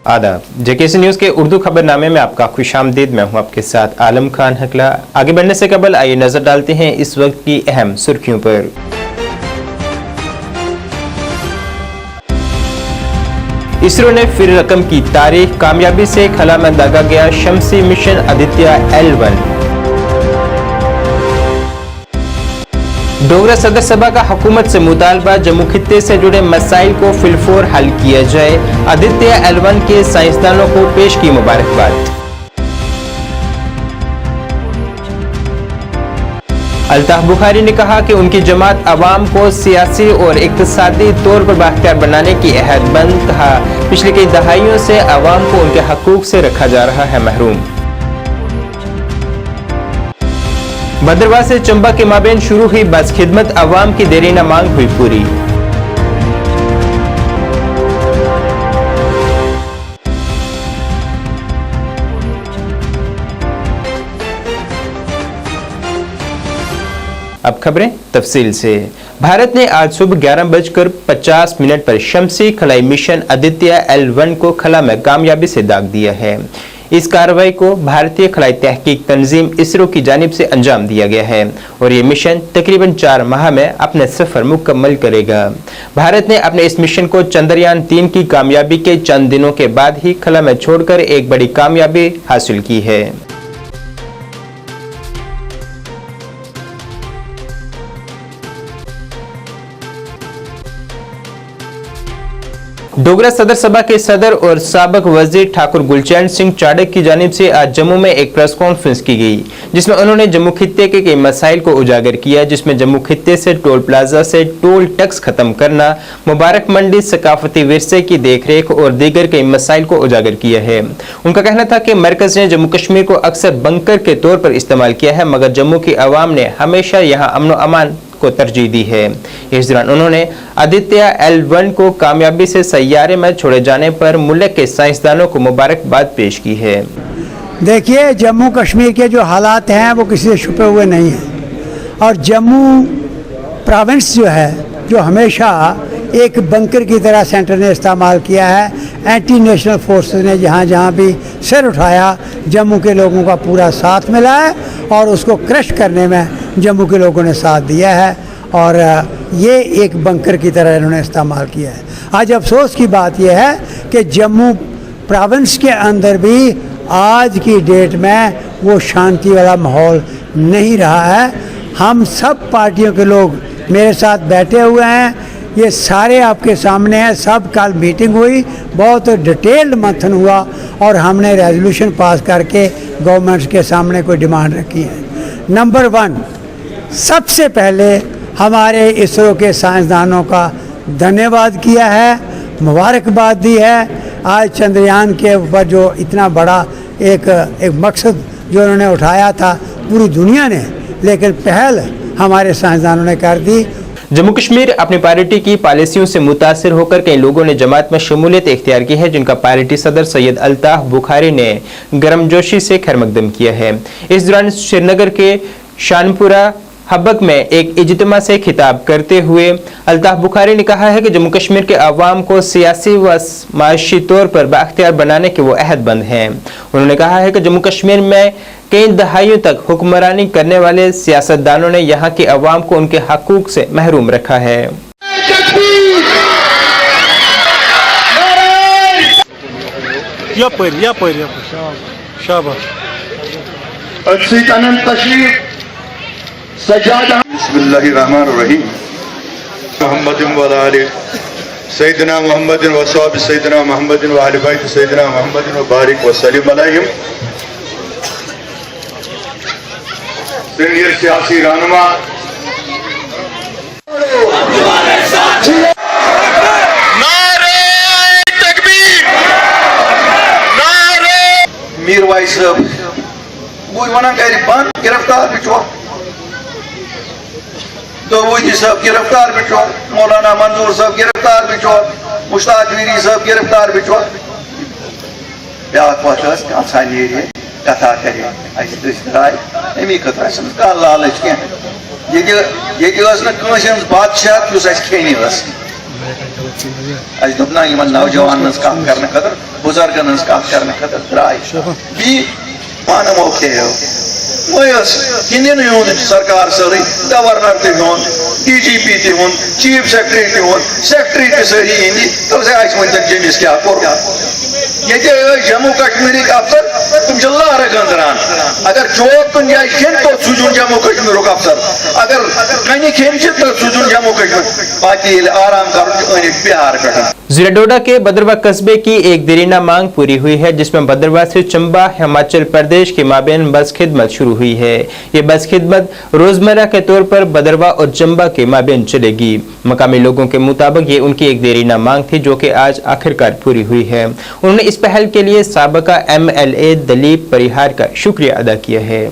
आदाब, JKC news के उर्दू खबरनामे में आपका खुशामदीद। मैं हूं आपके साथ आलम खान हकला। आगे बढ़ने से कबल आइए नजर डालते हैं इस वक्त की अहम सुर्खियों पर। इसरो ने फिर रकम की तारीख, कामयाबी से खला में दागा गया शमसी मिशन आदित्य L1। डोगरा सदर सभा का हुकूमत से मुतालबा, जम्मू खित्ते से जुड़े मसाइल को फिलफोर हल किया जाए। आदित्य L1 के साइंसदानों को पेश की मुबारकबाद। अल्ताफ बुखारी ने कहा कि उनकी जमात अवाम को सियासी और इक्तिसादी तौर पर बाख्तियार बनाने की अहदबंद। कहा, पिछले कई दहाइयों से अवाम को उनके हकूक से रखा जा रहा है महरूम। भद्रवाह से चंबा के माबेन शुरू हुई बस खिदमत, अवाम की देरीना मांग हुई पूरी। अब खबरें तफसील से। भारत ने आज सुबह 11:50 पर शमसी खलाई मिशन आदित्य L1 को खला में कामयाबी से दाग दिया है। इस कार्रवाई को भारतीय खलाई तहकीक तंजीम इसरो की जानिब से अंजाम दिया गया है और ये मिशन तकरीबन 4 माह में अपने सफर मुकम्मल करेगा। भारत ने अपने इस मिशन को चंद्रयान 3 की कामयाबी के चंद दिनों के बाद ही खला में छोड़कर एक बड़ी कामयाबी हासिल की है। डोगरा सदर सभा के सदर और साबक वजीर ठाकुर गुलचैन सिंह चाड़क की जानिब से आज जम्मू में एक प्रेस कॉन्फ्रेंस की गई, जिसमें उन्होंने जम्मू खित्ते के कई मसाइल को उजागर किया, जिसमें जम्मू खित्ते से टोल प्लाजा से टोल टैक्स खत्म करना, मुबारक मंडी, सकाफती विरसे की देखरेख और दीगर कई मसाइल को उजागर किया है। उनका कहना था कि मरकज ने जम्मू कश्मीर को अक्सर बंकर के तौर पर इस्तेमाल किया है, मगर जम्मू की आवाम ने हमेशा यहाँ अमन व अमान को तरजीह दी है। इस दौरान उन्होंने आदित्य L1 को कामयाबी से सैयारे में छोड़े जाने पर मुल्क के साइंसदानों को मुबारकबाद पेश की है। देखिए, जम्मू कश्मीर के जो हालात हैं वो किसी से छुपे हुए नहीं हैं और जम्मू प्रोविंस जो है, जो हमेशा एक बंकर की तरह सेंटर ने इस्तेमाल किया है, एंटी नेशनल फोर्सेस ने जहाँ जहाँ भी सिर उठाया, जम्मू के लोगों का पूरा साथ मिला है और उसको क्रश करने में जम्मू के लोगों ने साथ दिया है और ये एक बंकर की तरह इन्होंने इस्तेमाल किया है। आज अफसोस की बात यह है कि जम्मू प्रोविंस के अंदर भी आज की डेट में वो शांति वाला माहौल नहीं रहा है। हम सब पार्टियों के लोग मेरे साथ बैठे हुए हैं, ये सारे आपके सामने हैं। सब कल मीटिंग हुई, बहुत डिटेल्ड मंथन हुआ और हमने रेजोल्यूशन पास करके गवर्नमेंट के सामने कोई डिमांड रखी है। नंबर 1, सबसे पहले हमारे इसरो के साइंसदानों का धन्यवाद किया है, मुबारकबाद दी है। आज चंद्रयान के ऊपर जो इतना बड़ा एक मकसद जो उन्होंने उठाया था पूरी दुनिया ने, लेकिन पहल हमारे साइंसदानों ने कर दी। जम्मू कश्मीर अपनी पार्टी की पॉलिसियों से मुतासिर होकर कई लोगों ने जमात में शमूलियत इख्तियार की है, जिनका पार्टी सदर सैयद अल्ताफ बुखारी ने गर्मजोशी से खैरमकदम किया है। इस दौरान श्रीनगर के शानपुरा हबक में एक इज्तिमा से खिताब करते हुए अल्ताफ बुखारी ने कहा है कि जम्मू कश्मीर के अवाम को सियासी व माशी तौर पर बाख्तियार बनाने के वो अहदबंद हैं। उन्होंने कहा है कि जम्मू कश्मीर में कई दहाइयों तक हुक्मरानी करने वाले सियासतदानों ने यहाँ के अवाम को उनके हकूक से महरूम रखा है। बिस्मिल्लाहिर्रहमानिर्रहीम। मुहम्मदिन व आले सय्यिदना मुहम्मदिन व अस्हाब सय्यिदना मुहम्मदिन व अहले बैत सय्यिदना मुहम्मदिन व बारिक व सल्लिम अलैहिम। सीनियर सियासी रहनुमा मीर वाई साहब वो वना कर बंद गिरफ्तार बिचो तो वो जी साहब गिरफ्तार बिचो, मौलाना मंजूर साहब गिरफ्तार बिचो, मुश्ताक वीरी साहब गिरफ्तार बिचो। ब्याक वत कथा करे अमी खतर लालच कह बादशाह खेन अस दोप ना यमन नौजवान कत कर खतर बुजुर्गन कत कर खतर द्राय बी पान मौके हिंद सरकार सारी गवर्नर तुन DGP तुन चीफ सेक्रेटरी सारी हिंद तो जमिस क्या कोर ये जम्मू कश्मीर अफसर तुम लार गंदरान अगर चौक कुन जाए खेन तो सूजुन जम्मू कश्मीर अफसर अगर कहीं खेन तो सूजुन जम्मू कश्मीर बाकी आराम कर बिहार पे। जिला डोडा के बदरवा कस्बे की एक देरीना मांग पूरी हुई है, जिसमें बदरवा से चंबा हिमाचल प्रदेश के माबेन बस खिदमत शुरू हुई है। ये बस खिदमत रोजमर्रा के तौर पर बदरवा और चंबा के माबेन चलेगी। मकामी लोगों के मुताबिक ये उनकी एक देरीना मांग थी, जो कि आज आखिरकार पूरी हुई है। उन्होंने इस पहल के लिए साबका MLA दलीप परिहार का शुक्रिया अदा किया है।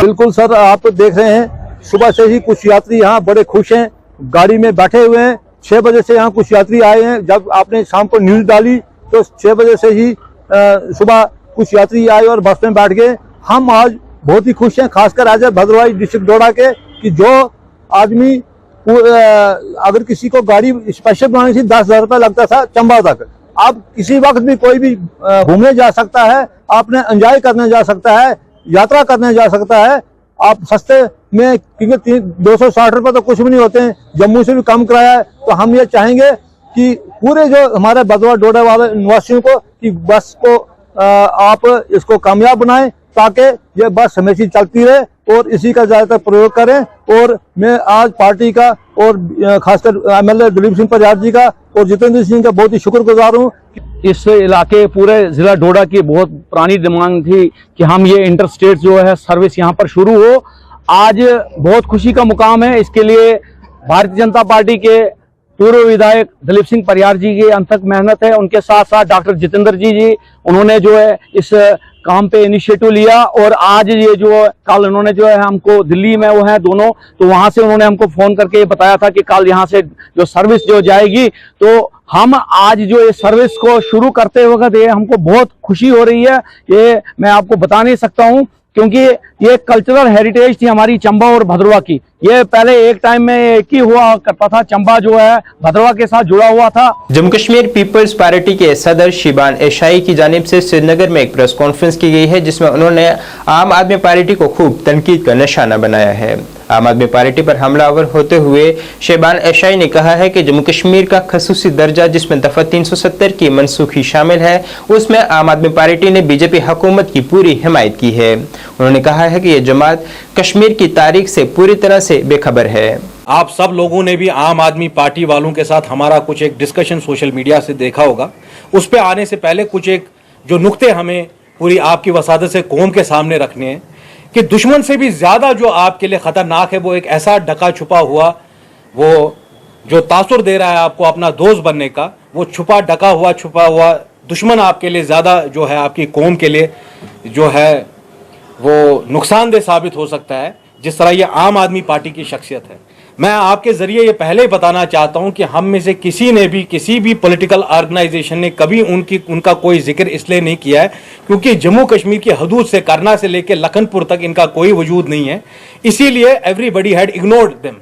बिल्कुल सर, आप देख रहे हैं सुबह से ही कुछ यात्री यहाँ बड़े खुश हैं, गाड़ी में बैठे हुए हैं। 6 बजे से यहाँ कुछ यात्री आए हैं। जब आपने शाम को न्यूज डाली तो 6 बजे से ही सुबह कुछ यात्री आए और बस में बैठ गए। हम आज बहुत ही खुश हैं, खासकर आज भद्रवाही डिस्ट्रिक्ट डोडा के, कि जो आदमी अगर किसी को गाड़ी स्पेशल बनानी थी 10,000 रुपया लगता था चंबा तक, अब किसी वक्त भी कोई भी घूमने जा सकता है, आपने एंजॉय करने जा सकता है, यात्रा करने जा सकता है। आप सस्ते में, क्योंकि 260 रुपये तो कुछ भी नहीं होते हैं, जम्मू से भी कम किराया है। तो हम ये चाहेंगे कि पूरे जो हमारे बदवा डोडा वाले निवासियों को कि बस को आप इसको कामयाब बनाएं, ताकि ये बस हमेशा चलती रहे और इसी का ज्यादातर प्रयोग करें। और मैं आज पार्टी का और खासकर MLA दलीप सिंह परिहार जी का और जितेंद्र सिंह का बहुत ही शुक्रगुजार हूँ। इस इलाके पूरे जिला डोडा की बहुत पुरानी डिमांड थी कि हम ये इंटर स्टेट जो है सर्विस यहाँ पर शुरू हो। आज बहुत खुशी का मुकाम है। इसके लिए भारतीय जनता पार्टी के पूर्व विधायक दलीप सिंह परिहार जी की अनथक मेहनत है। उनके साथ साथ डॉक्टर जितेंद्र जी उन्होंने जो है इस काम पे इनिशिएटिव लिया। और आज ये जो कल उन्होंने जो है हमको, दिल्ली में वो है दोनों, तो वहां से उन्होंने हमको फोन करके ये बताया था कि कल यहाँ से जो सर्विस जो जाएगी, तो हम आज जो ये सर्विस को शुरू करते वक्त ये हमको बहुत खुशी हो रही है। ये मैं आपको बता नहीं सकता हूँ, क्योंकि ये कल्चरल हेरिटेज थी हमारी चंबा और भद्रवा की। ये पहले एक टाइम में एक ही हुआ करता था, चंबा जो है भद्रवा के साथ जुड़ा हुआ था। जम्मू कश्मीर पीपल्स पार्टी के सदर शिबान एशाई की जानिब से श्रीनगर में एक प्रेस कॉन्फ्रेंस की गई है, जिसमें उन्होंने आम आदमी पार्टी को खूब तनकीद का निशाना बनाया है। आम आदमी पार्टी पर हमलावर होते हुए शिबान एशाई ने कहा है कि जम्मू कश्मीर का खसूसी दर्जा, जिसमें दफा 370 की मनसूखी शामिल है, उसमें आम आदमी पार्टी ने बीजेपी हुकूमत की पूरी हिमायत की है। उन्होंने कहा है कि यह जमात कश्मीर की तारीख से पूरी तरह से बेखबर है। आप सब लोगों ने भी आम आदमी पार्टी वालों के साथ हमारा कुछ एक डिस्कशन सोशल मीडिया से देखा होगा। उस पे आने से पहले कुछ एक जो नुक्ते हमें पूरी आपकी वसादत से कौम के सामने रखने हैं कि दुश्मन से भी ज्यादा जो आपके लिए खतरनाक है वो एक ऐसा ढका छुपा हुआ, वो जो तासुर दे रहा है आपको अपना दोस्त बनने का, वो छुपा हुआ दुश्मन आपके लिए ज्यादा जो है आपकी कौम के लिए जो है वो नुकसानदेह साबित हो सकता है, जिस तरह ये आम आदमी पार्टी की शख्सियत है। मैं आपके जरिए ये पहले ही बताना चाहता हूं कि हम में से किसी ने भी, किसी भी पॉलिटिकल ऑर्गेनाइजेशन ने कभी उनका कोई जिक्र इसलिए नहीं किया है क्योंकि जम्मू कश्मीर की हदूद से करना से लेकर लखनपुर तक इनका कोई वजूद नहीं है, इसीलिए everybody had ignored them,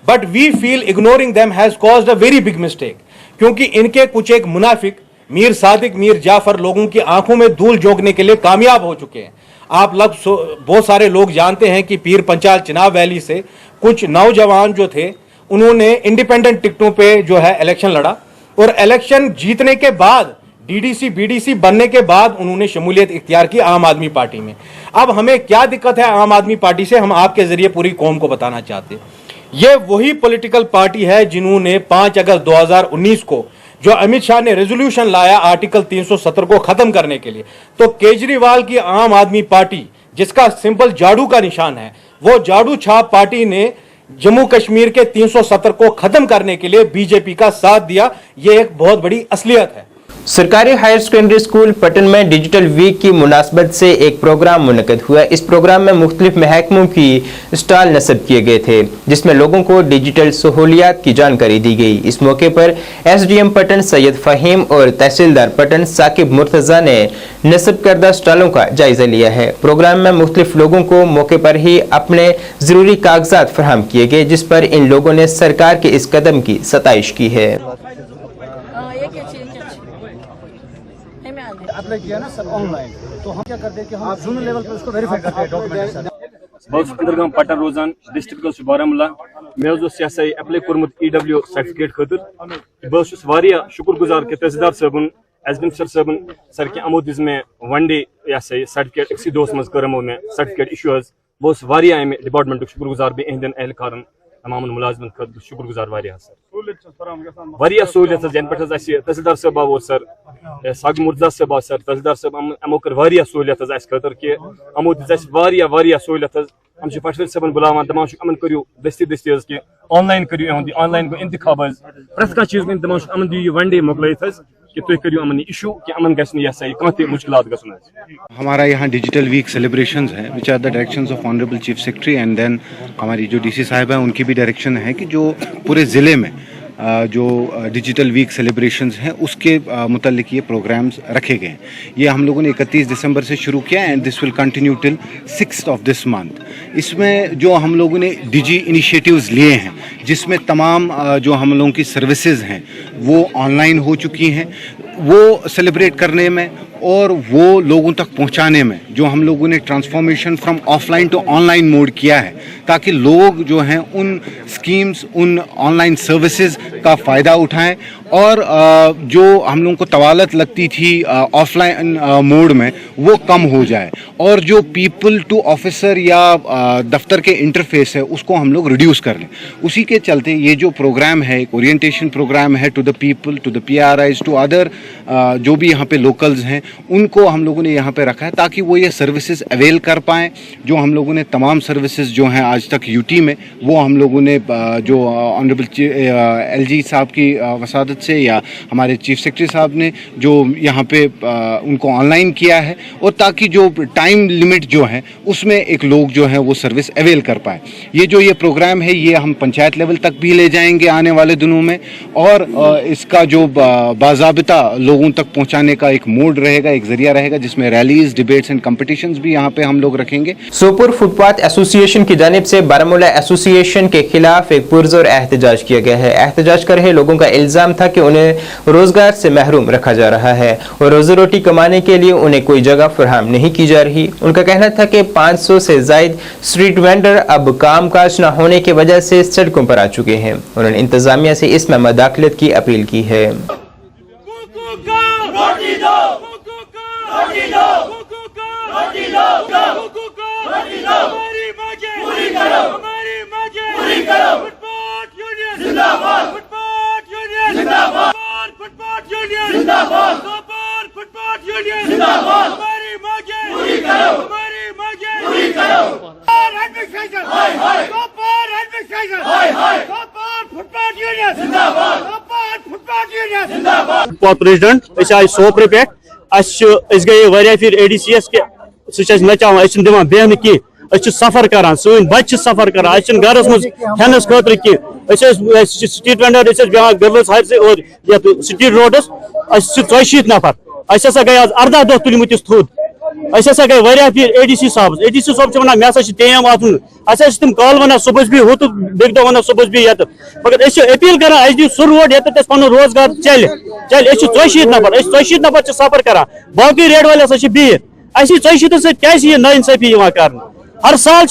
but we feel ignoring them has caused a very big mistake, क्योंकि इनके कुछ एक मुनाफिक मीर सादिक, मीर जाफर लोगों की आंखों में धूल झोंकने के लिए कामयाब हो चुके हैं। आप बहुत सारे लोग जानते हैं कि पीर पंचाल चिनाब वैली से कुछ नौजवान जो थे उन्होंने इंडिपेंडेंट टिकटों पे जो है इलेक्शन लड़ा और इलेक्शन जीतने के बाद डीडीसी बीडीसी बनने के बाद उन्होंने शमूलियत इख्तियार की आम आदमी पार्टी में। अब हमें क्या दिक्कत है आम आदमी पार्टी से, हम आपके जरिए पूरी कौम को बताना चाहते हैं। ये वही पॉलिटिकल पार्टी है जिन्होंने 5 अगस्त 2019 को जो अमित शाह ने रेजोल्यूशन लाया आर्टिकल 370 को खत्म करने के लिए, तो केजरीवाल की आम आदमी पार्टी जिसका सिंपल जाड़ू का निशान है, वो जाड़ू छाप पार्टी ने जम्मू कश्मीर के 370 को खत्म करने के लिए बीजेपी का साथ दिया। ये एक बहुत बड़ी असलियत है। सरकारी हायर सेकेंडरी स्कूल पटन में डिजिटल वीक की मुनासबत से एक प्रोग्राम मुनक़द हुआ। इस प्रोग्राम में मुख्तलिफ महकमों की स्टॉल नस्ब किए गए थे, जिसमें लोगों को डिजिटल सहूलियात की जानकारी दी गई। इस मौके पर SDM पटन सैयद फ़हीम और तहसीलदार पटन साकिब मुर्तज़ा ने नस्ब करदा स्टॉलों का जायजा लिया है। प्रोग्राम में मुख्तलिफ लोगों को मौके पर ही अपने ज़रूरी कागजात फराहम किए गए, जिस पर इन लोगों ने सरकार के इस कदम की सताइश की है। अप्लाई किया ना सर ऑनलाइन, तो हम क्या करते हैं कि हम जोनल लेवल पर उसको वेरीफाई करते हैं डॉक्यूमेंटेशन। बहुत अंदरगाम पटन रोजान डिस्ट्रिक्ट बारामूला मे एप्लाई कोर्मुत EW सर्टिफिकेट खतर बहुत शुक्रगुजार कि तहसीलदार साहबन SDM साहबन सर कि अमो दिस में वन डे सर्टिफिकेट अक्सी दोस मज कर मे सर्टिफिकेट इशू बहुत अमे डिपार्टमेंट शुक्रगुजार बे अहंदन एहलकार तमाम मुलाजमन खत शुक्रगुजार सहूलियत जन पे तहसीलदार साहब आव सर साकिब मुर्तज़ा साहब आव सर तहसीलदार साहब अमो कर सहूलियत खतर कि अमो दिस सहूलियत हम पटवारी साहबन बुलावान दपान अमन करू दस्ती कि ऑनलाइन करू ऑनलाइन गो इंतखाब प्रत कह चीज दपान अमन दियो वन डे मोकलित कि तुम करियो अमन इशू कि अमन गह मुश्किलात गसन। हमारा यहाँ डिजिटल वीक सेलिब्रेशंस है which are the directions of honourable chief secretary and then हमारी जो DC साहिबा है उनकी भी डायरेक्शन है कि जो पूरे ज़िले में जो डिजिटल वीक सेलिब्रेशंस हैं उसके मुतल्लिक ये प्रोग्राम्स रखे गए हैं। ये हम लोगों ने 31 दिसंबर से शुरू किया and this will continue till 6th of this month. इसमें जो हम लोगों ने डिजी इनिशिएटिव्स लिए हैं जिसमें तमाम जो हम लोगों की सर्विसेज हैं वो ऑनलाइन हो चुकी हैं, वो सेलिब्रेट करने में और वो लोगों तक पहुंचाने में जो हम लोगों ने transformation from offline to online mode किया है, ताकि लोग जो हैं उन स्कीम्स उन ऑनलाइन सर्विसेज का फ़ायदा उठाएं और जो हम लोगों को तवालत लगती थी ऑफलाइन मोड में वो कम हो जाए और जो पीपल टू ऑफिसर या दफ्तर के इंटरफेस है उसको हम लोग रिड्यूस कर लें। उसी के चलते ये जो प्रोग्राम है एक ओरिएंटेशन प्रोग्राम है to the people, to the PRIs, to other जो भी यहाँ पे लोकल्स हैं उनको हम लोगों ने यहाँ पे रखा है ताकि वो ये सर्विसेज अवेल कर पाएँ। जो हम लोगों ने तमाम सर्विसेज जो हैं आज तक UT में वो हम लोगों ने जो ऑनरेबल LG साहब की वसादत से या हमारे चीफ सेक्रेटरी साहब ने जो यहाँ पे उनको ऑनलाइन किया है और ताकि जो टाइम लिमिट जो है उसमें एक लोग जो हैं वो सर्विस अवेल कर पाए। ये प्रोग्राम है ये हम पंचायत लेवल तक भी ले जाएंगे आने वाले दिनों में और इसका जो बाज़ाबिता लोगों तक पहुँचाने का एक मोड रहेगा, एक जरिया रहेगा जिसमें रैलीज, डिबेट्स एंड कॉम्पिटिशन्स भी यहाँ पे हम लोग रखेंगे। सोपुर फुटपाथ एसोसिएशन की जानिब से बारामूला एसोसिएशन के खिलाफ एक पुरजोर एहतजाज किया गया है। एहतजाज कर रहे लोगों का इल्जाम था कि उन्हें रोजगार से महरूम रखा जा रहा है और रोजी रोटी कमाने के लिए उन्हें कोई जगह फराहम नहीं की जा रही। उनका कहना था कि 500 से ज्यादा स्ट्रीट वेंडर अब काम काज न होने की वजह से सड़कों पर आ चुके हैं। उन्होंने इंतजामिया से इसमें मदाखलत की अपील की है। प्रेसिडेंट आए सोपरे पे गए फिर ADCS के सह नचान दिवान बेहन कह सफर करान सन बच्चे सफर करान घर मज हेनस खतर कह स्ट्रीट वेंडर बेहान गर्ल्स हायर से और स्ट्रीट रोडस 40 नफर असा गई आज 18 दह तुलमत थोद असा गई फिर ADC साहब वन मे टेम वातन तम कल वन सुबह भी हो तो बेक दह वन सुबह भी ये मगर अपील कर सह रोड ये पन रोजगार चल 40 नफर 40 नफर सफर करान बाकी रेड वाले हसा बिहित 40 सत्य नाइंसाफी कर हर साल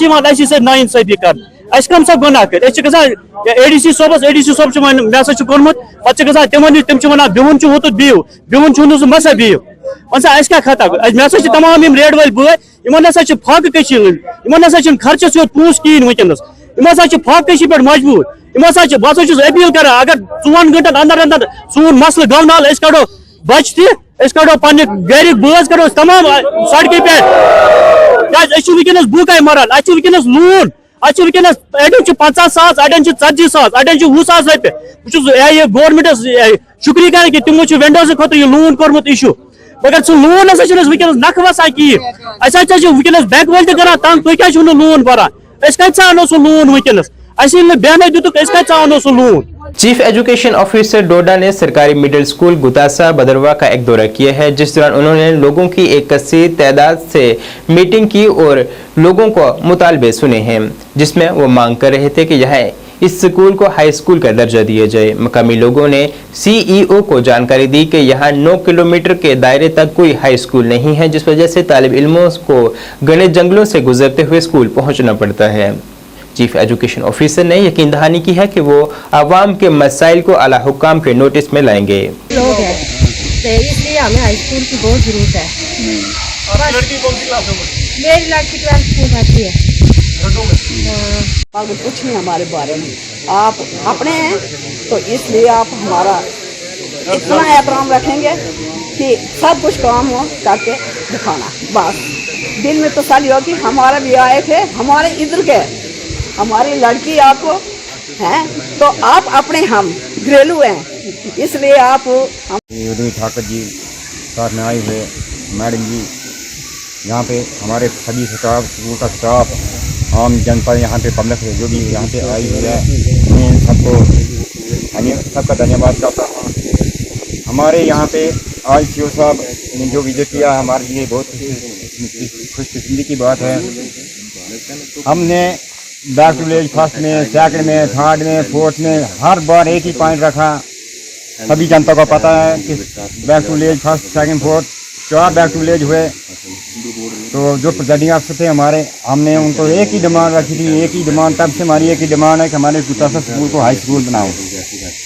नाइंसाफी कर कम सा गुनाह कर ADC साहब मे कोर्मुत पे तम वन बिहुन हो तो बिहुन छू मसा बिहु वन क्या खता मे तमाम रेड वाल बॉय इन फाक इन खर्चस योत पूस कहें वनकस इन फाक पे मजबूर बह अपील कर अगर 4 घंटन अंदर अंदर सोन मसल गवनाल कड़ो बच तड़ो पे गर बज करो तमाम सड़क पे वनकस बुकाय मरान वनकस लून अच्छे वनस अड़न 50 सास अड़न 40 सास अड़न 20 सास रुपये ये गवर्नमेंटस शुक्रिया कर कि तमो वेंडर्स खुद यह लोन कोर्मुत इशू मगर सह लोन हसा वनस नख वसान कहें वनस बैंक वाल कर तंग तुम क्या लोन भरान कत अनो सह लोन वनस बहन दुत अनो सह लोन। चीफ एजुकेशन ऑफिसर डोडा ने सरकारी मिडिल स्कूल गुतासा बदरवा का एक दौरा किया है, जिस दौरान उन्होंने लोगों की एक कसीर तादाद से मीटिंग की और लोगों को मुतालबे सुने हैं, जिसमें वो मांग कर रहे थे कि यह इस स्कूल को हाई स्कूल का दर्जा दिया जाए। मकामी लोगों ने सीईओ को जानकारी दी कि यहाँ 9 किलोमीटर के दायरे तक कोई हाई स्कूल नहीं है, जिस वजह से तालिब इल्मों को घने जंगलों से गुजरते हुए स्कूल पहुँचना पड़ता है। चीफ एजुकेशन ऑफिसर ने यकीन दहानी की है कि वो आवाम के मसाइल को आला हुक्काम के नोटिस में लाएंगे। लोग हैं तो इसलिए हमें हाई स्कूल की बहुत जरूरत है। मेरी लड़की 12th में पढ़ती है। कुछ नहीं हमारे बारे में, आप अपने हैं तो इसलिए आप हमारा इतना एहतराम रखेंगे कि सब कुछ काम हो करके दिखाना। बस दिल में तसल्ली हो कि हमारे भी आए थे, हमारे इधर के हमारी लड़की आपको हैं तो आप अपने हम घरेलू हैं, इसलिए आप हम ठाकर जी साथ में आए हुए मैडम जी, यहाँ पे हमारे सभी स्टाफ, स्कूल का स्टाफ, आम जनता यहाँ पे पब्लिक है जो भी यहाँ पे आई हुई है, मैं सबका धन्यवाद करता हूँ। हमारे यहाँ पे आज सीओ साहब ने जो विजिट किया हमारे लिए बहुत खुशकिस्मती की बात है। हमने बैक टू विलेज फर्स्ट में, सेकंड में, थर्ड में, फोर्थ में हर बार एक ही पॉइंट रखा। सभी जनता को पता है कि back to village first, second, fourth 4 back to village हुए। तो जो प्रेसिडिंग अफसर थे हमारे, हमने उनको एक ही डिमांड रखी थी, एक ही डिमांड, तब से हमारी एक ही डिमांड है कि हमारे गुतासा स्कूल को हाई स्कूल बनाओ,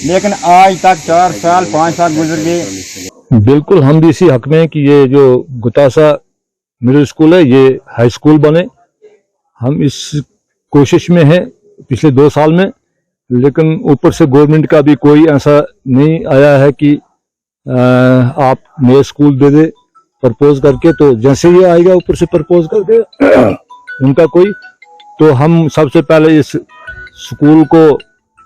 लेकिन आज तक 4 साल 5 साल गुजर गए। बिल्कुल हम भी इसी हक में कि ये जो गुतासा मिडिल स्कूल है ये हाई स्कूल बने। हम इस कोशिश में है पिछले 2 साल में, लेकिन ऊपर से गवर्नमेंट का भी कोई ऐसा नहीं आया है कि आप नए स्कूल दे दे प्रपोज करके। तो जैसे ही आएगा ऊपर से प्रपोज करके उनका कोई, तो हम सबसे पहले इस स्कूल को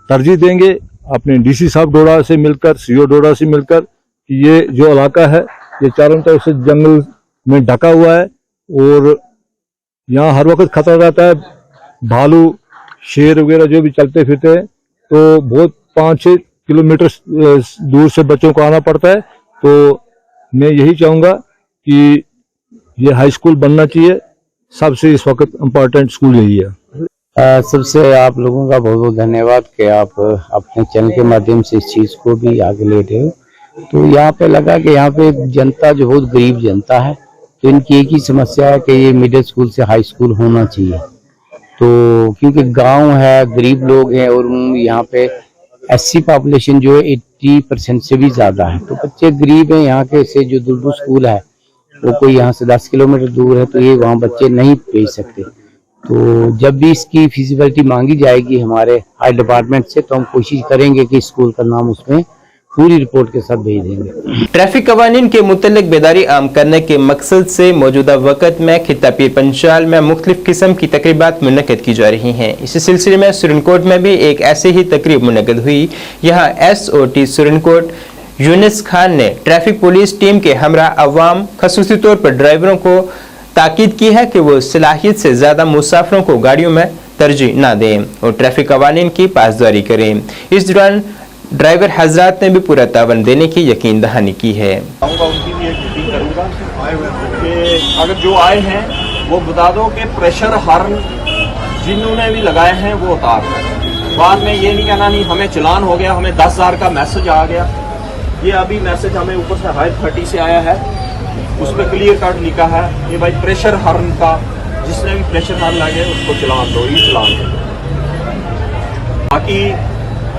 तरजीह देंगे अपने डीसी साहब डोडा से मिलकर, सीओ डोडा से मिलकर, कि ये जो इलाका है ये चारों तरफ से जंगल में ढका हुआ है और यहाँ हर वक्त खतरा रहता है, भालू शेर वगैरह जो भी चलते फिरते हैं, तो बहुत 5-6 किलोमीटर दूर से बच्चों को आना पड़ता है। तो मैं यही चाहूँगा कि ये हाई स्कूल बनना चाहिए, सबसे इस वक्त इम्पोर्टेंट स्कूल यही है। सबसे आप लोगों का बहुत बहुत धन्यवाद कि आप अपने चैनल के माध्यम से इस चीज़ को भी आगे ले रहे हो। तो यहाँ पे लगा कि यहाँ पे जनता जो बहुत गरीब जनता है, तो इनकी एक ही समस्या है कि ये मिडिल स्कूल से हाई स्कूल होना चाहिए। तो क्योंकि गांव है, गरीब लोग हैं और यहाँ पे एससी पॉपुलेशन जो है 80% से भी ज़्यादा है, तो बच्चे गरीब हैं। यहाँ के से जो दूर स्कूल है वो कोई यहाँ से 10 किलोमीटर दूर है, तो ये वहाँ बच्चे नहीं भेज सकते। तो जब भी इसकी फिजिबिलिटी मांगी जाएगी हमारे हाई डिपार्टमेंट से, तो हम कोशिश करेंगे कि स्कूल का नाम उसमें पूरी रिपोर्ट के साथ भेज देंगे। ट्रैफिक कवानीन के मुतल्लिक बेदारी आम करने के मकसद से मौजूदा वक्त में खित्ता पीर पंचाल में मुख्तलिफ किस्म की तकरीबात मुनक़िद की जा रही हैं। इसी सिलसिले में सुरनकोट में भी एक ऐसी ही तकरीब मुनक़िद हुई। यहाँ SOT सुरनकोट यूनिस खान ने ट्रैफिक पुलिस टीम के हमरा अवाम, खसूसी तौर पर ड्राइवरों को ताकीद की है कि वो सलाहियत से ज़्यादा मुसाफिरों को गाड़ियों में तरजीह ना दें और ट्रैफिक कवानीन की पासदारी करें। इस दौरान ड्राइवर हजरात ने भी पूरा तावन देने की यकीन दहानी की है। उनकी भी एक मीटिंग करूंगा कि अगर जो आए हैं वो बता दो कि प्रेशर हॉर्न जिन्होंने भी लगाए हैं वो उतार दें। बाद में ये नहीं कहना नहीं हमें चलान हो गया, हमें 10,000 का मैसेज आ गया। ये अभी मैसेज हमें ऊपर से हाई 30 से आया है, उसमें क्लियर कट लिखा है कि भाई प्रेशर हॉर्न का जिसने भी प्रेशर हॉर्न लगे उसको चलान दो ही चलान दो। बाकी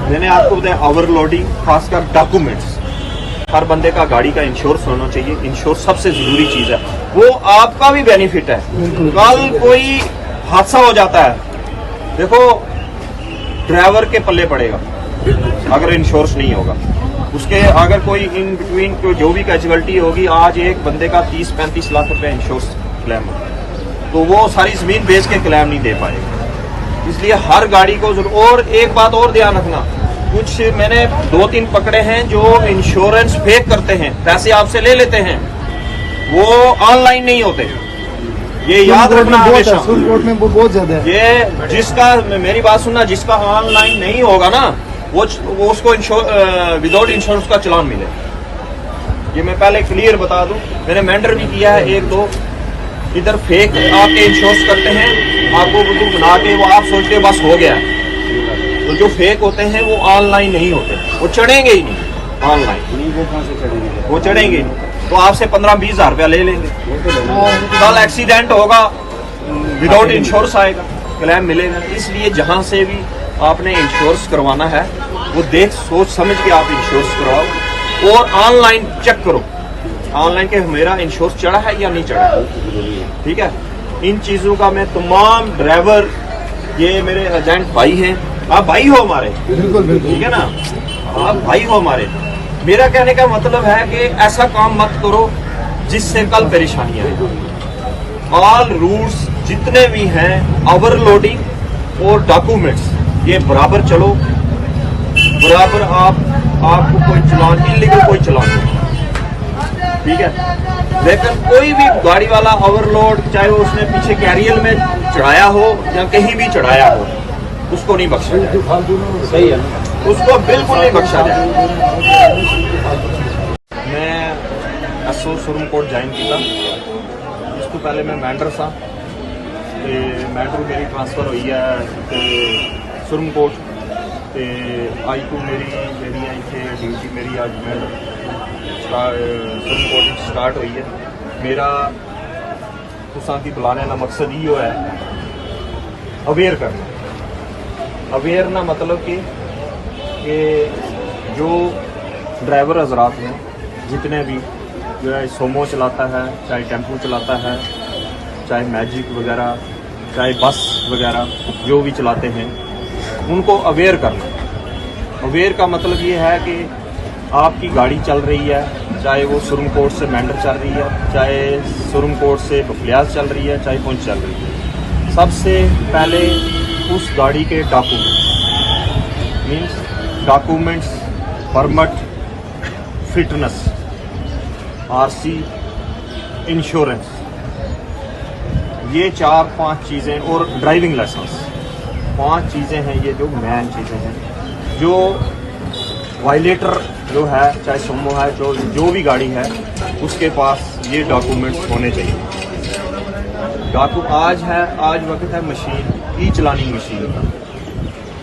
मैंने आपको बताया ओवरलोडिंग, खासकर डॉक्यूमेंट्स, हर बंदे का गाड़ी का इंश्योरेंस होना चाहिए। इंश्योरेंस सबसे जरूरी चीज है, वो आपका भी बेनिफिट है। कल कोई हादसा हो जाता है, देखो ड्राइवर के पल्ले पड़ेगा अगर इंश्योरेंस नहीं होगा उसके। अगर कोई इन बिटवीन जो भी कैजुअलिटी होगी, आज एक बंदे का 30-35 लाख रुपए इंश्योरेंस क्लेम हो, तो वो सारी जमीन बेच के क्लेम नहीं दे पाएगा। इसलिए हर गाड़ी को और एक बात और ध्यान रखना, कुछ मैंने 2-3 पकड़े हैं जो इंश्योरेंस फेक करते हैं, पैसे आपसे ले लेते हैं, वो ऑनलाइन नहीं होते, ये याद रखना हमेशा। कोर्ट में वो बहुत ज्यादा है। ये जिसका, मेरी बात सुनना, जिसका ऑनलाइन नहीं होगा ना वो उसको विदाउट इंश्योरेंस का चालान मिले। ये मैं पहले क्लियर बता दूं, मैंने मेंटर भी किया है 1-2, इधर फेक आपके इंश्योरेंस करते हैं, आपको बुजुर्ग बना के वो आप सोचते हो बस हो गया। तो जो फेक होते हैं वो ऑनलाइन नहीं होते, वो चढ़ेंगे ही नहीं ऑनलाइन, वो चढ़ेंगे नहीं, तो आपसे 15-20 हज़ार रुपया ले लेंगे। कल एक्सीडेंट होगा, विदाउट इंश्योरेंस आएगा, क्लेम मिलेगा। इसलिए जहां से भी आपने इंश्योरेंस करवाना है वो देख सोच समझ के आप इंश्योरेंस करवाओ, और ऑनलाइन चेक करो ऑनलाइन के मेरा इंश्योरेंस चढ़ा है या नहीं चढ़ा है, ठीक है। इन चीज़ों का मैं तमाम ड्राइवर, ये मेरे एजेंट भाई हैं, आप भाई हो हमारे, बिल्कुल ठीक है ना, आप भाई हो हमारे। मेरा कहने का मतलब है कि ऐसा काम मत करो जिससे कल परेशानी आए। ऑल रूट्स जितने भी हैं, ओवरलोडिंग और डॉक्यूमेंट्स, ये बराबर चलो, बराबर आपको कोई चालान इल्लीगल कोई चालान नहीं, ठीक है। लेकिन कोई भी गाड़ी वाला ओवरलोड, चाहे वो उसने पीछे कैरियर में चढ़ाया हो या कहीं भी चढ़ाया हो, उसको नहीं बख्शा जाए, सही है, उसको बिल्कुल नहीं बख्शा जाए। मैं एसओ सुरम कोर्ट ज्वाइन किया, इस तो पहले मैं मैंटर सा, मैंटर मेरी ट्रांसफर हुई है सुरम कोर्ट, आई टू मेरी इतने ड्यूटी मेरी आज मैंटर सुरम कोर्ट स्टार्ट हुई है। मेरा तुसां की बुलाने का मकसद ही है अवेयर करना। अवेयर ना मतलब कि जो ड्राइवर हजरात हैं, जितने भी जो है सोमो चलाता है, चाहे टेम्पो चलाता है, चाहे मैजिक वगैरह, चाहे बस वगैरह, जो भी चलाते हैं, उनको अवेयर करना। अवेयर का मतलब ये है कि आपकी गाड़ी चल रही है, चाहे वो सुरम कोर्ट से मेंढर चल रही है, चाहे सुरम कोर्ट से बफलियाज चल रही है, चाहे पुंछ चल रही है, सबसे पहले उस गाड़ी के documents, means documents, permit, fitness, RC, insurance, ये 4-5 चीज़ें, और ड्राइविंग लाइसेंस, 5 चीज़ें हैं ये जो मेन चीज़ें हैं। जो वायलेटर जो है, चाहे सुमो है, जो भी गाड़ी है, उसके पास ये डॉक्यूमेंट्स होने चाहिए। आज वक्त है मशीन, ई चलानिंग मशीन का।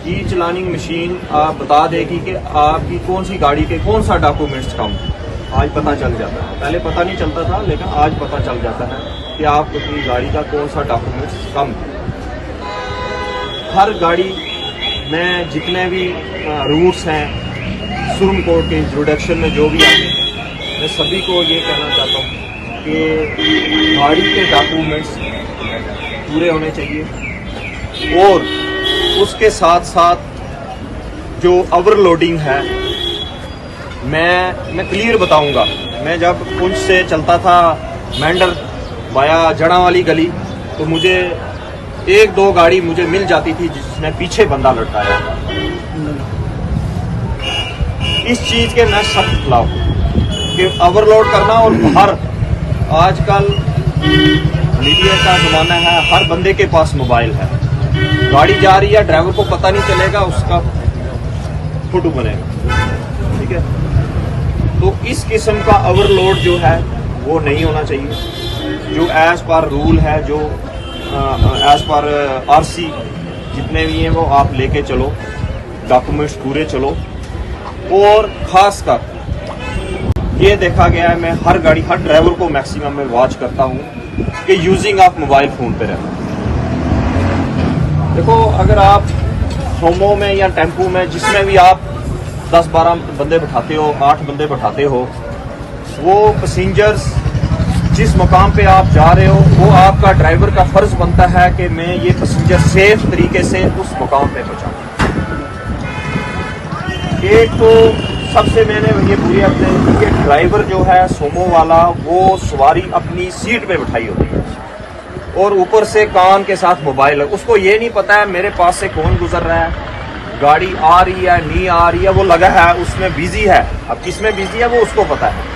ई चलानिंग मशीन आप बता देगी कि आपकी कौन सी गाड़ी के कौन सा डॉक्यूमेंट्स कम है, आज पता चल जाता है। पहले पता नहीं चलता था, लेकिन आज पता चल जाता है कि आपकी गाड़ी का कौन सा डॉक्यूमेंट्स कम है। हर गाड़ी में जितने भी रूट्स हैं सुरम कोर्ट के इंट्रोडक्शन में जो भी आते हैं, मैं सभी को ये कहना चाहता हूँ कि गाड़ी के डॉक्यूमेंट्स पूरे होने चाहिए, और उसके साथ साथ जो ओवरलोडिंग है, मैं क्लियर बताऊंगा। मैं जब पुंछ से चलता था मेंढर वाया जड़ा वाली गली, तो मुझे 1-2 गाड़ी मुझे मिल जाती थी जिसने पीछे बंदा लटकाया। इस चीज़ के मैं सख्त खिलाफ हूँ कि ओवरलोड करना, और बाहर आजकल मीडिया का ज़माना है, हर बंदे के पास मोबाइल है, गाड़ी जा रही है, ड्राइवर को पता नहीं चलेगा, उसका फोटो बनेगा, ठीक है। तो इस किस्म का ओवरलोड जो है वो नहीं होना चाहिए। जो एज पर रूल है, जो एज पर आरसी जितने भी हैं वो आप लेके चलो, डॉक्यूमेंट्स पूरे चलो। और ख़ास कर ये देखा गया है, मैं हर गाड़ी, हर ड्राइवर को मैक्सिमम में वॉच करता हूँ कि यूजिंग ऑफ मोबाइल फ़ोन पे रहना। देखो, अगर आप सोमो में या टेम्पो में, जिसमें भी आप 10-12 बंदे बैठाते हो, 8 बंदे बैठाते हो, वो पैसेंजर्स जिस मकाम पे आप जा रहे हो, वो आपका ड्राइवर का फ़र्ज़ बनता है कि मैं ये पैसेंजर सेफ तरीके से उस मकाम पे पहुँचाऊँ। एक तो सबसे मैंने ये पूरी अपने कि ड्राइवर जो है सोमो वाला, वो सवारी अपनी सीट पे बैठाई होती है, और ऊपर से कान के साथ मोबाइल है, उसको ये नहीं पता है मेरे पास से कौन गुजर रहा है, गाड़ी आ रही है नहीं आ रही है, वो लगा है उसमें बिजी है। अब किसमें बिजी है वो उसको पता है।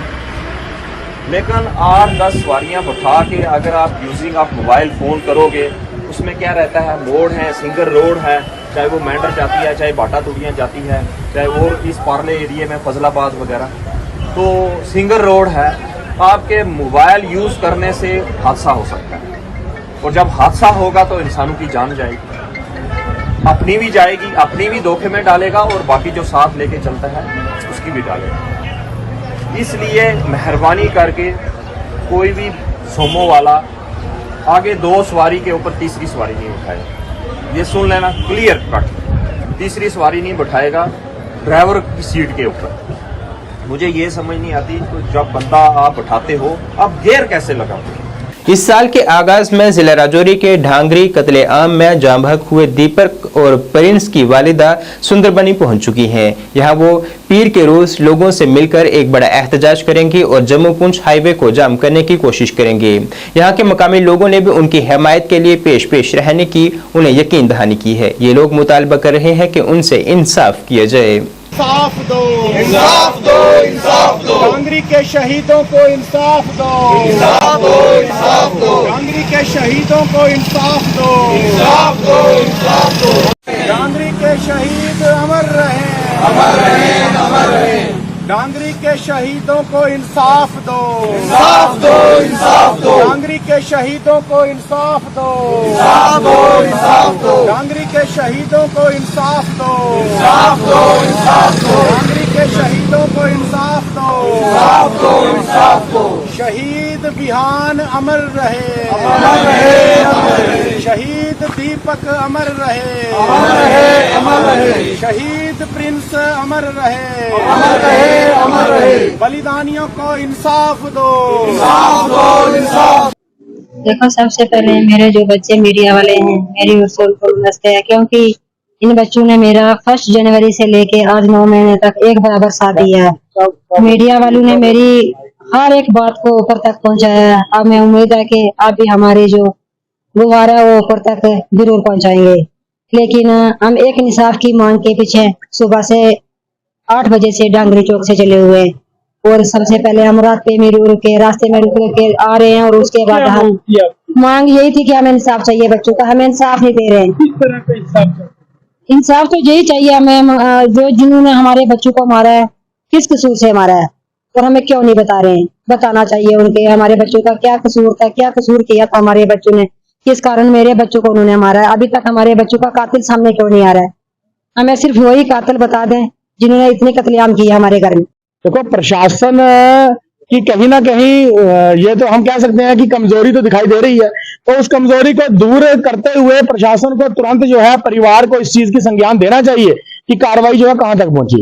लेकिन 8-10 सवारियां बैठा के अगर आप यूजिंग आप मोबाइल फ़ोन करोगे, उसमें क्या रहता है, मोड़ है, सिंगल रोड है, चाहे वो मेंढर जाती है, चाहे बाटा तुड़ियाँ जाती है, चाहे और इस पार्ले एरिए में फजलाबाद वगैरह, तो सिंगल रोड है। आपके मोबाइल यूज़ करने से हादसा हो सकता है, और जब हादसा होगा तो इंसानों की जान जाएगी, अपनी भी जाएगी, अपनी भी धोखे में डालेगा और बाकी जो साथ लेके चलता है उसकी भी डालेगा। इसलिए मेहरबानी करके कोई भी सोमो वाला आगे 2 सवारी के ऊपर तीसरी सवारी नहीं उठाएगा, ये सुन लेना क्लियर कट। तीसरी सवारी नहीं बैठाएगा ड्राइवर की सीट के ऊपर। मुझे ये समझ नहीं आती, तो जब बंदा आप बैठाते हो आप गियर कैसे लगाते हो। इस साल के आगाज में जिला राजौरी के ढांगरी कत्ले आम में जाँ बहक हुए दीपक और प्रिंस की वालिदा सुंदरबनी पहुंच चुकी हैं। यहां वो पीर के रोज लोगों से मिलकर एक बड़ा एहतजाज करेंगी और जम्मू पुंछ हाईवे को जाम करने की कोशिश करेंगे। यहां के मकामी लोगों ने भी उनकी हिमायत के लिए पेश रहने की उन्हें यकीन दहानी की है। ये लोग मुतालबा कर रहे हैं कि उनसे इंसाफ किया जाए। इंसाफ दो, इंसाफ दो, इंसाफ दो, ढांगरी के शहीदों को इंसाफ दो, इंसाफ दो, इंसाफ दो, ढांगरी के शहीदों को इंसाफ दो, इंसाफ दो, इंसाफ दो, ढांगरी के शहीद अमर रहे, अमर रहे, अमर रहे, ढांगरी के शहीदों को इंसाफ दो, इंसाफ दो, इंसाफ दो, ढांगरी के शहीदों को इंसाफ दो, इंसाफ दो, इंसाफ दो, ढांगरी के शहीदों को इंसाफ दो, इंसाफ दो, इंसाफ दो, ढांगरी के शहीदों को इंसाफ दो, इंसाफ दो, इंसाफ दो, शहीद बिहान अमर रहे, अमर रहे, अमर रहे, शहीद दीपक अमर रहे, अमर रहे, अमर रहे, शहीद प्रिंस अमर रहे, अमर रहे, अमर रहे, बलिदानियों को इंसाफ दो, इंसाफ दो, इंसाफ। देखो, सबसे पहले मेरे जो बच्चे मीडिया वाले हैं, मेरी उसूल को नमस्ते है, क्योंकि इन बच्चों ने मेरा 1 जनवरी से लेके आज 9 महीने तक एक बराबर साथ दिया है। मीडिया वालों ने मेरी हर एक बात को ऊपर तक पहुंचाया है। अब मैं उम्मीद है कि आप भी हमारी जो गुहार है वो ऊपर तक जरूर पहुंचाएंगे। लेकिन हम एक इंसाफ की मांग के पीछे सुबह से 8 बजे से डांगरी चौक से चले हुए, और सबसे पहले हम रास्ते में रुक के आ रहे हैं, और उसके बाद हम मांग यही थी कि हमें इंसाफ चाहिए बच्चों का। हमें इंसाफ नहीं दे रहे हैं। किस तरह का इंसाफ? इंसाफ तो यही चाहिए हमें, जो जिन्होंने हमारे बच्चों को मारा है किस कसूर से मारा है, और हमें क्यों नहीं बता रहे हैं। बताना चाहिए उनके, हमारे बच्चों का क्या कसूर था, क्या कसूर किया था हमारे बच्चों ने, किस कारण मेरे बच्चों को उन्होंने मारा है। अभी तक हमारे बच्चों का कातिल सामने क्यों नहीं आ रहा है। हमें सिर्फ वही कातिल बता दें जिन्होंने इतनी कत्लेआम की है हमारे घर में। देखो, प्रशासन की कहीं ना कहीं ये तो हम कह सकते हैं कि कमजोरी तो दिखाई दे रही है, तो उस कमजोरी को दूर करते हुए प्रशासन को तुरंत जो है परिवार को इस चीज की संज्ञान देना चाहिए कि कार्रवाई जो है कहां तक पहुंची।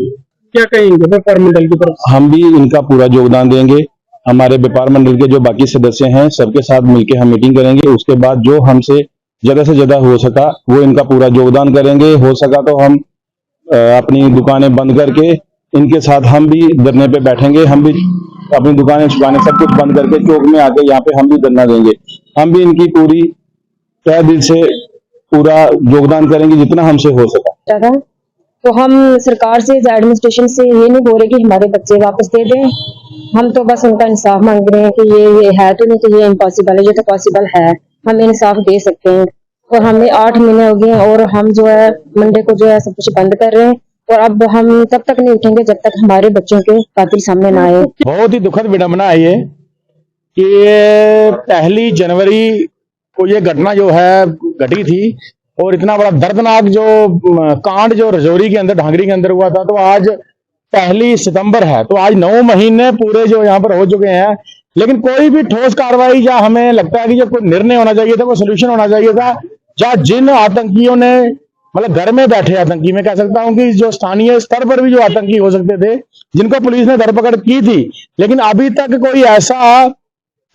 क्या कहेंगे व्यापार मंडल की तरफ? हम भी इनका पूरा योगदान देंगे। हमारे व्यापार मंडल के जो बाकी सदस्य हैं सबके साथ मिलकर हम मीटिंग करेंगे। उसके बाद जो हमसे ज्यादा से ज्यादा हो सका वो इनका पूरा योगदान करेंगे। हो सका तो हम अपनी दुकानें बंद करके इनके साथ हम भी धरने पे बैठेंगे। हम भी अपनी दुकानें सब कुछ बंद करके चौक में आके यहाँ पे हम भी धरना देंगे। हम भी इनकी पूरी तहे दिल से पूरा योगदान करेंगे जितना हमसे हो सका। तो हम सरकार से, एडमिनिस्ट्रेशन से ये नहीं बोल रहे कि हमारे बच्चे वापस दे दें। हम तो बस उनका इंसाफ मांग रहे हैं कि ये है तो नहीं, तो ये इम्पॉसिबल है, ये तो पॉसिबल है। हम इंसाफ दे सकते हैं, और हमें 8 महीने हो गए, और हम जो है मंडे को जो है सब कुछ बंद कर रहे हैं, और अब हम तब तक नहीं उठेंगे जब तक हमारे बच्चों के कातिल सामने ना आए। बहुत ही दुखद विडंबना है ये कि 1 जनवरी को ये घटना जो है घटी थी, और इतना बड़ा दर्दनाक जो कांड जो राजौरी के अंदर, ढांगरी के अंदर हुआ था, तो आज 1 सितंबर है, तो आज 9 महीने पूरे जो यहाँ पर हो चुके हैं, लेकिन कोई भी ठोस कार्रवाई, या हमें लगता है कि जो कोई निर्णय होना चाहिए था, वो सोल्यूशन होना चाहिए था। या जिन आतंकियों ने, मतलब घर में बैठे आतंकी, मैं कह सकता हूं कि जो स्थानीय स्तर पर भी जो आतंकी हो सकते थे, जिनको पुलिस ने धरपकड़ की थी, लेकिन अभी तक कोई ऐसा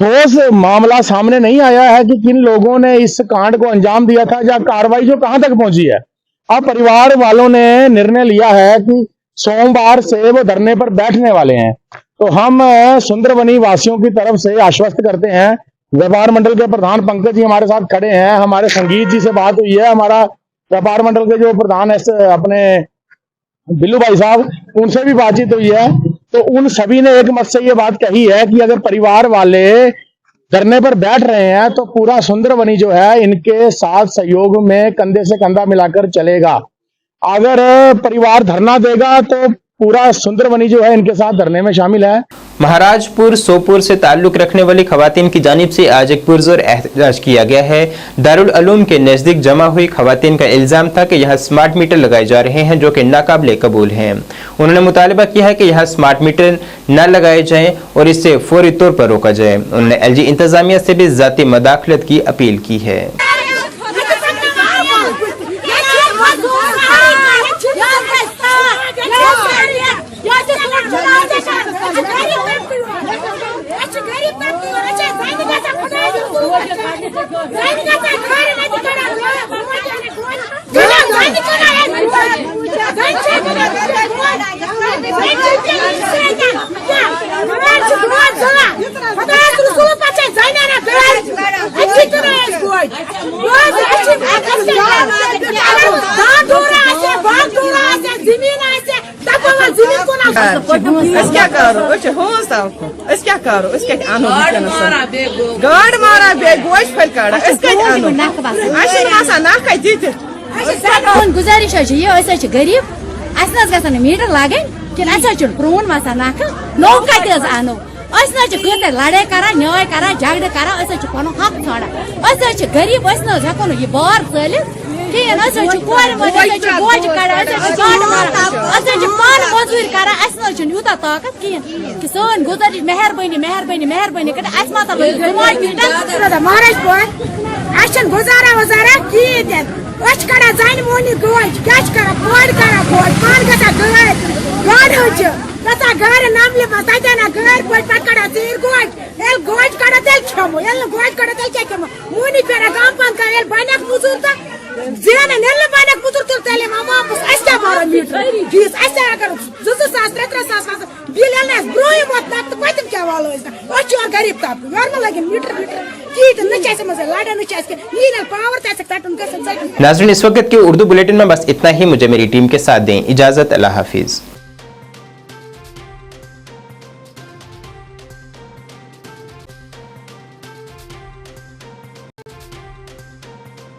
ठोस मामला सामने नहीं आया है कि किन लोगों ने इस कांड को अंजाम दिया था, या कार्रवाई जो कहां तक पहुंची है। अब परिवार वालों ने निर्णय लिया है कि सोमवार से वो धरने पर बैठने वाले हैं। तो हम सुंदरबनी वासियों की तरफ से आश्वस्त करते हैं व्यापार मंडल के प्रधान पंकज जी हमारे साथ खड़े हैं। हमारे संगीत जी से बात हुई है, हमारा व्यापार मंडल के जो प्रधान है अपने बिल्लू भाई साहब, उनसे भी बातचीत हुई है। तो उन सभी ने एक मत से ये बात कही है कि अगर परिवार वाले धरने पर बैठ रहे हैं तो पूरा सुंदरबनी जो है इनके साथ सहयोग में कंधे से कंधा मिलाकर चलेगा। अगर परिवार धरना देगा तो पूरा सुंदरबनी जो है इनके साथ धरने में शामिल है। महाराजपुर सोपुर से ताल्लुक रखने वाली खवातीन की जानिब से आज एक पुरजोर एहतजाज किया गया है। दारुल उलूम के नजदीक जमा हुई खवातीन का इल्जाम था कि यहाँ स्मार्ट मीटर लगाए जा रहे हैं जो कि नाकाबिले कबूल हैं। उन्होंने मुतालबा किया है कि यहाँ स्मार्ट मीटर न लगाए जाएं और इससे फौरी तौर पर रोका जाए। उन्होंने एलजी इंतजामिया से भी जाती मदाखलत की अपील की है। क्या करो गाड़ मारा बे गोश फल काड़ा गुजारिश ये गरीब अस मीटर लागन कि प्रोन मसा नाक नो कत अनो लड़ाई करा न्याय करा झगड़े करा पन हक ठाना गरीब हेको ये बार चल पान मजूरी करा यूता ताकत कहें कि सन गुजारिश मेहरबानी मेहरबानी मेहरबानी कर गुजारा वजारा कड़ा जान मोनी गोज क्या करा पान गसा गाड़ नामले ना गाड़ पे कड़ा तीर गोज कड़ा तेल छमो गोज कड़ा तेल क्या खेमो मोनी पेरा गाम पान का बनक मुजूर था जीना नेल बनक मुजूर तो तेले मामा बस बारा मीटर फीस अगर 2,000 बिल ब्रोह मत नक पतम क्या वालो और गरीब तब घर में लगे मीटर नाज़रीन, इस वक्त के उर्दू बुलेटिन में बस इतना ही। मुझे मेरी टीम के साथ दें इजाजत। अल्लाह हाफिज।